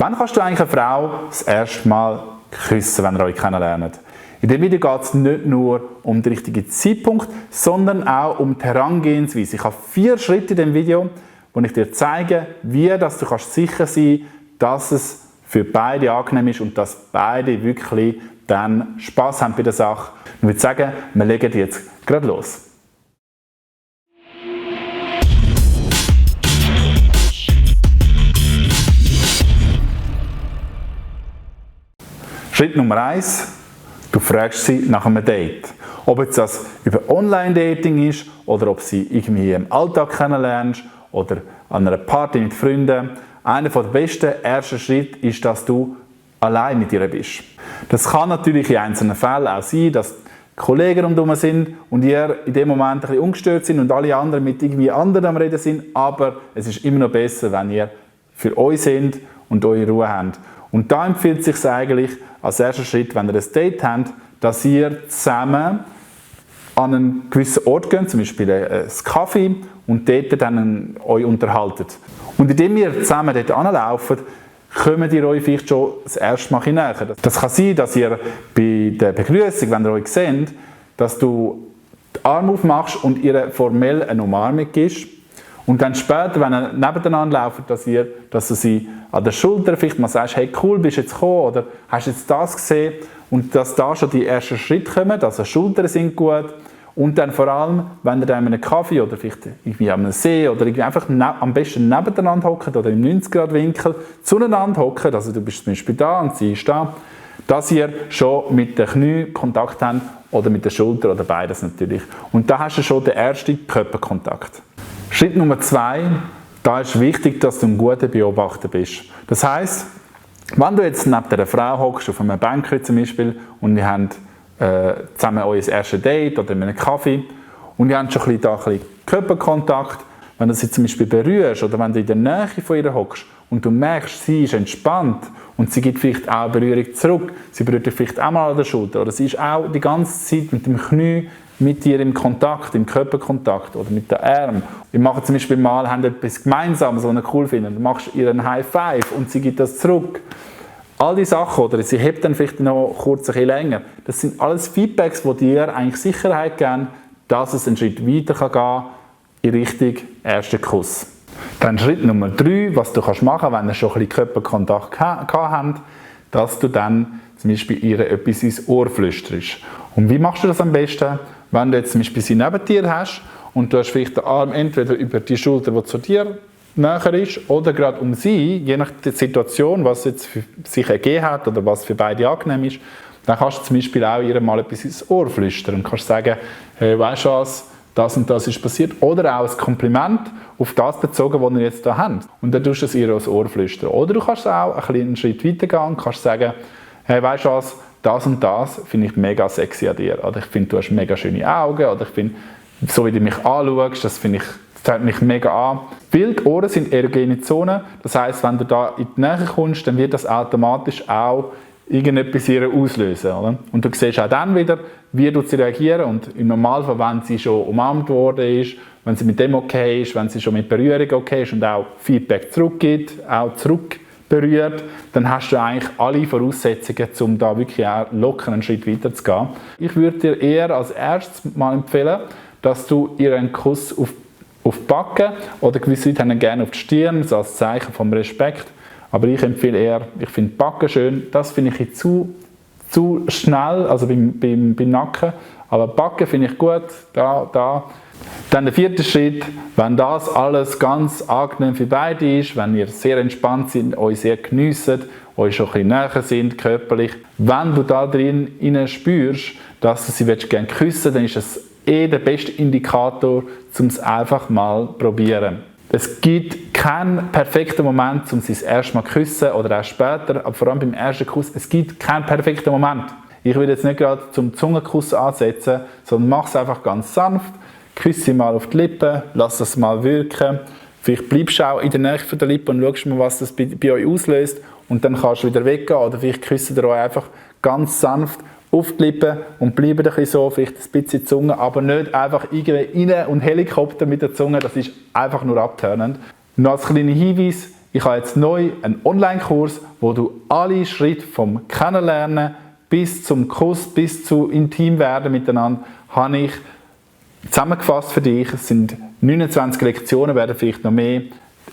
Wann kannst du eigentlich eine Frau das erste Mal küssen, wenn ihr euch kennenlernt? In diesem Video geht es nicht nur um den richtigen Zeitpunkt, sondern auch um die Herangehensweise. Ich habe 4 Schritte in diesem Video, wo ich dir zeige, wie du sicher sein kannst, dass es für beide angenehm ist und dass beide wirklich dann Spass haben bei der Sache. Ich würde sagen, wir legen jetzt gerade los. Schritt Nummer 1, du fragst sie nach einem Date. Ob jetzt das über Online-Dating ist oder ob sie irgendwie im Alltag kennenlernst oder an einer Party mit Freunden. Einer der besten ersten Schritte ist, dass du allein mit ihr bist. Das kann natürlich in einzelnen Fällen auch sein, dass Kollegen rundherum sind und ihr in dem Moment ein bisschen ungestört sind und alle anderen mit irgendwie anderen am Reden sind, aber es ist immer noch besser, wenn ihr für euch sind und eure Ruhe habt. Und da empfiehlt es sich eigentlich als erster Schritt, wenn ihr ein Date habt, dass ihr zusammen an einen gewissen Ort geht, zum Beispiel ein Kaffee, und dort dann euch unterhaltet. Und indem ihr zusammen dort anlauft, kommt ihr euch vielleicht schon das erste Mal näher. Das kann sein, dass ihr bei der Begrüßung, wenn ihr euch seht, dass du die Arme aufmachst und ihr formell eine Umarmung gibst. Und dann später, wenn ihr nebeneinander lauft, dass du sie an der Schulter vielleicht mal sagst, hey cool, bist du jetzt gekommen oder hast du jetzt das gesehen? Und dass da schon die ersten Schritte kommen, also Schultern sind gut. Und dann vor allem, wenn ihr dann in einem Kaffee oder vielleicht irgendwie am See oder irgendwie einfach am besten nebeneinander hockt oder im 90-Grad-Winkel zueinander hockt, also du bist zum Beispiel da und sie ist da, dass ihr schon mit den Knien Kontakt habt oder mit der Schulter oder beides natürlich. Und da hast du schon den ersten Körperkontakt. Schritt Nummer 2, da ist wichtig, dass du ein guter Beobachter bist. Das heisst, wenn du jetzt neben einer Frau hockst, auf einem Bänkchen zum Beispiel, und ihr habt zusammen euer erstes Date oder in einem Kaffee und ihr habt schon ein bisschen Körperkontakt, wenn du sie zum Beispiel berührst oder wenn du in der Nähe von ihr hockst und du merkst, sie ist entspannt und sie gibt vielleicht auch Berührung zurück, sie berührt dich vielleicht auch mal an der Schulter oder sie ist auch die ganze Zeit mit dem Knie mit dir im Kontakt, im Körperkontakt oder mit den Armen. Wir machen zum Beispiel mal, haben etwas Gemeinsames, was ihr cool findet, du machst ihr einen High Five und sie gibt das zurück. All diese Sachen, oder sie hebt dann vielleicht noch kurz ein bisschen länger, das sind alles Feedbacks, die dir eigentlich Sicherheit geben, dass es einen Schritt weiter gehen kann in Richtung ersten Kuss. Dann Schritt Nummer 3, was du machen kannst, wenn ihr schon ein bisschen Körperkontakt gehabt habt, dass du dann zum Beispiel ihr etwas ins Ohr flüsterst. Und wie machst du das am besten? Wenn du jetzt zum Beispiel sie neben dir hast und du hast vielleicht den Arm entweder über die Schulter, die zu dir näher ist, oder gerade um sie, je nach der Situation, was jetzt für sich ergeben hat oder was für beide angenehm ist, dann kannst du zum Beispiel auch ihr mal etwas ins Ohr flüstern und kannst sagen, hey, weißt du was, das und das ist passiert. Oder auch ein Kompliment auf das bezogen, was ihr jetzt da habt. Und dann tust du es ihr ins Ohr flüstern. Oder du kannst auch einen Schritt weiter gehen und kannst sagen, hey, weißt du was, das und das finde ich mega sexy an dir. Oder ich finde, du hast mega schöne Augen. Oder ich finde, so wie du mich anschaust, das zeigt mich mega an. Weil die Ohren sind erogene Zonen. Das heisst, wenn du da in die Nähe kommst, dann wird das automatisch auch irgendetwas ihr auslösen. Oder? Und du siehst auch dann wieder, wie sie reagieren. Und im Normalfall, wenn sie schon umarmt worden ist, wenn sie mit dem okay ist, wenn sie schon mit Berührung okay ist und auch Feedback zurückgibt, auch zurück berührt, dann hast du eigentlich alle Voraussetzungen, um da wirklich auch locker einen Schritt weiter zu gehen. Ich würde dir eher als erstes mal empfehlen, dass du ihr einen Kuss auf die Backe oder gewisse Leute haben gerne auf die Stirn, so als Zeichen vom Respekt. Aber ich empfehle eher, ich finde die Backe schön, das finde ich zu schnell, also beim Nacken. Aber die Backe finde ich gut, da. Dann der 4. Schritt, wenn das alles ganz angenehm für beide ist, wenn ihr sehr entspannt seid, euch sehr geniessen, euch schon ein bisschen näher sind, körperlich, wenn du da drin spürst, dass du sie gerne küssen willst, dann ist das der beste Indikator, um es einfach mal zu probieren. Es gibt keinen perfekten Moment, um sie das erste Mal zu küssen oder auch später, aber vor allem beim ersten Kuss, es gibt keinen perfekten Moment. Ich will jetzt nicht gerade zum Zungenkuss ansetzen, sondern mach es einfach ganz sanft, küsse sie mal auf die Lippen, lass das mal wirken. Vielleicht bleibst du auch in der Nähe von der Lippe und schaust mal, was das bei euch auslöst und dann kannst du wieder weggehen oder vielleicht küsst ihr euch einfach ganz sanft auf die Lippen und bleibt ein bisschen so, vielleicht ein bisschen die Zunge, aber nicht einfach irgendwie rein und Helikopter mit der Zunge, das ist einfach nur abtönend. Noch als kleiner Hinweis, Ich habe jetzt neu einen Online-Kurs, wo du alle Schritte vom Kennenlernen bis zum Kuss, bis zu Intimwerden miteinander, habe ich zusammengefasst für dich. Es sind 29 Lektionen, werden vielleicht noch mehr.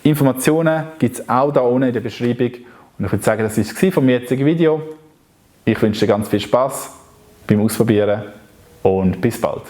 Informationen gibt es auch da unten in der Beschreibung. Und ich würde sagen, das war es vom jetzigen Video. Ich wünsche dir ganz viel Spaß beim Ausprobieren und bis bald.